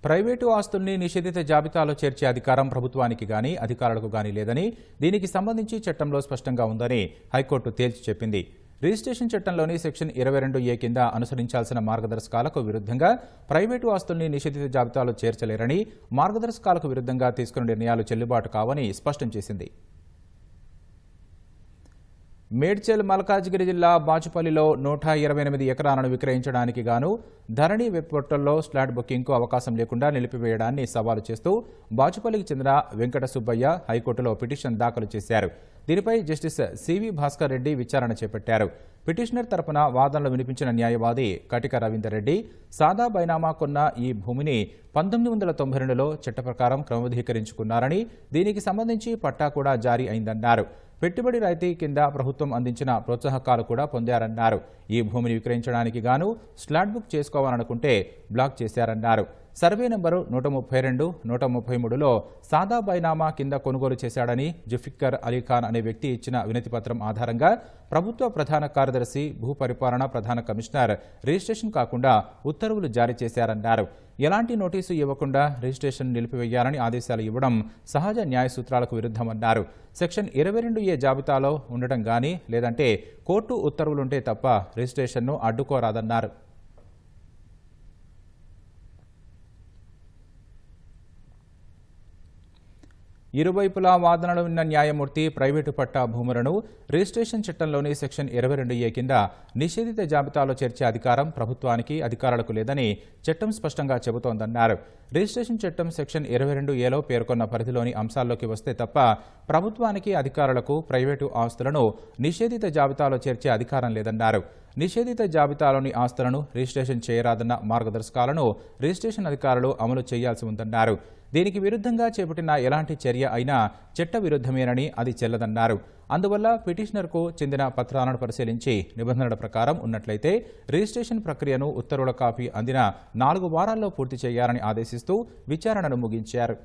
Private ఆస్తుల్ని నిషేధిత జాబితాలో చేర్చే అధికారం ప్రభుత్వానికి గానీ అధికారులకు గానీ లేదని, దీనికి సంబంధించి చట్టంలో స్పష్టంగా ఉందని హైకోర్టు తేల్చి చెప్పింది. రిజిస్ట్రేషన్ చట్టంలోని సెక్షన్ 22A కింద అనుసరించాల్సిన మార్గదర్శకాలకు విరుద్ధంగా ప్రైవేటు ఆస్తుల్ని నిషేధిత జాబితాలో చేర్చలేరని, మార్గదర్శకాలకు విరుద్ధంగా తీసుకున్న నిర్ణయాలు చెల్లుబాటు కావని స్పష్టం చేసింది. మేడ్చల్ మల్కాజ్గిరి జిల్లా బాచుపల్లిలో 128 ఎకరాలను విక్రయించడానికి గాను ధరణి వెబ్ పోర్టల్లో స్లాట్ బుకింగ్కు అవకాశం లేకుండా నిలిపివేయడాన్ని సవాలు చేస్తూ బాచుపల్లికి చెందిన వెంకట సుబ్బయ్య హైకోర్టులో పిటిషన్ దాఖలు చేశారు. దీనిపై జస్టిస్ సివి భాస్కర్ రెడ్డి విచారణ చేపట్టారు. పిటిషనర్ తరపున వాదనలు వినిపించిన న్యాయవాది కటిక రవీందర్ రెడ్డి సాదా బైనామా కొన్న ఈ భూమిని 1992లో చట్ట ప్రకారం క్రమబద్ధీకరించుకున్నారని, దీనికి సంబంధించి పట్టా కూడా జారీ అయిందన్నారు. పెట్టుబడి రాయితీ కింద ప్రభుత్వం అందించిన ప్రోత్సాహకాలు కూడా పొందారన్నారు. ఈ భూమిని విక్రయించడానికి గాను స్లాట్ బుక్ చేసుకోవాలనుకుంటే బ్లాక్ చేశారన్నారు. సర్వే నంబరు 132, 133లో సాదా బైనామా కింద కొనుగోలు చేశాడని జుఫిక్కర్ అలీఖాన్ అనే వ్యక్తి ఇచ్చిన వినతిపత్రం ఆధారంగా ప్రభుత్వ ప్రధాన కార్యదర్శి, భూపరిపాలన ప్రధాన కమిషనర్ రిజిస్ట్రేషన్ కాకుండా ఉత్తర్వులు జారీ చేశారన్నారు. ఎలాంటి నోటీసు ఇవ్వకుండా రిజిస్ట్రేషన్ నిలిపివేయాలని ఆదేశాలు ఇవ్వడం సహజ న్యాయ సూత్రాలకు విరుద్ధమన్నారు. సెక్షన్ 22A జాబితాలో ఉండటం గానీ లేదంటే కోర్టు ఉత్తర్వులుంటే తప్ప రిజిస్ట్రేషన్ను అడ్డుకోరాదన్నారు. ఇరువైపులా వాదనలు విన్న న్యాయమూర్తి ప్రైవేటు పట్టా భూములను రిజిస్ట్రేషన్ చట్టంలోని సెక్షన్ 22A కింద నిషేధిత జాబితాలో చేర్చే అధికారం ప్రభుత్వానికి అధికారులకు లేదని చట్టం స్పష్టంగా చెబుతోందన్నారు. రిజిస్ట్రేషన్ చట్టం సెక్షన్ 22Aలో పేర్కొన్న పరిధిలోని అంశాల్లోకి వస్తే తప్ప ప్రభుత్వానికి అధికారులకు ప్రైవేటు ఆస్తులను నిషేధిత జాబితాలో చేర్చే అధికారం లేదన్నారు. నిషేధిత జాబితాలోని ఆస్తులను రిజిస్ట్రేషన్ చేయరాదన్న మార్గదర్శకాలను రిజిస్ట్రేషన్ అధికారులు అమలు చేయాల్సి ఉందన్నారు. దీనికి విరుద్ధంగా చేపట్టిన ఎలాంటి చర్య అయినా చట్ట విరుద్ధమేనని, అది చెల్లదన్నారు. అందువల్ల పిటిషనర్కు చెందిన పత్రాలను పరిశీలించి నిబంధనల ప్రకారం ఉన్నట్లయితే రిజిస్ట్రేషన్ ప్రక్రియను ఉత్తర్వుల కాపీ అందిన 4 వారాల్లో పూర్తి చేయాలని ఆదేశిస్తూ విచారణను ముగించారు.